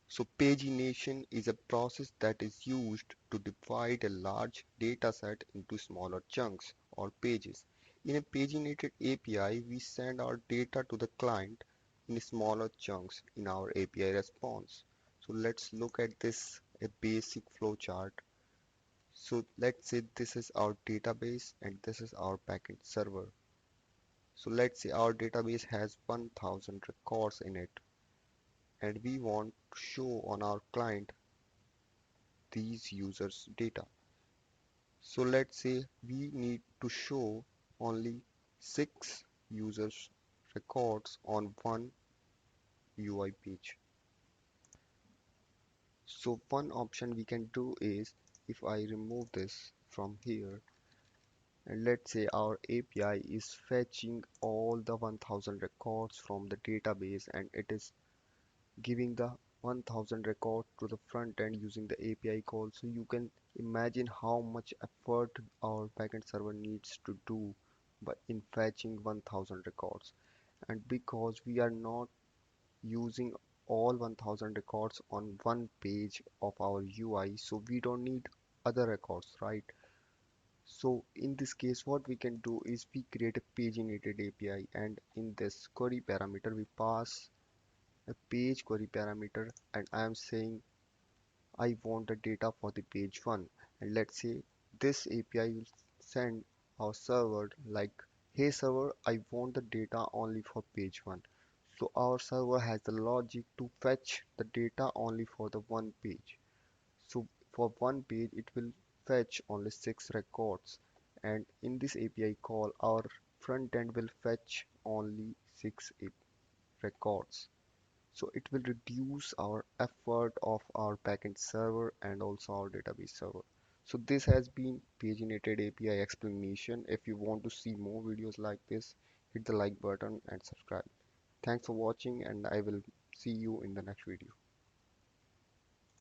So pagination is a process that is used to divide a large data set into smaller chunks or pages. In a paginated API, we send our data to the client in smaller chunks in our API response. So let's look at this a basic flowchart. So let's say this is our database and this is our backend server. So let's say our database has 1000 records in it and we want to show on our client these users data. So let's say we need to show only 6 users records on one UI page. So one option we can do is, if I remove this from here, and let's say our API is fetching all the 1000 records from the database and it is giving the 1000 record to the front end using the API call. So you can imagine how much effort our backend server needs to do by in fetching 1000 records. And because we are not using all 1000 records on one page of our UI, so we don't need other records, right? So in this case, what we can do is we create a paginated API, and in this query parameter, we pass a page query parameter, and I am saying I want the data for the page 1. And let's say this API will send our server like, hey server, I want the data only for page 1. So our server has the logic to fetch the data only for the one page. So for one page, it will fetch only 6 records. And in this API call, our front end will fetch only 6 records. So it will reduce our effort of our backend server and also our database server. So this has been Paginated API explanation. If you want to see more videos like this, hit the like button and subscribe. Thanks for watching and I will see you in the next video.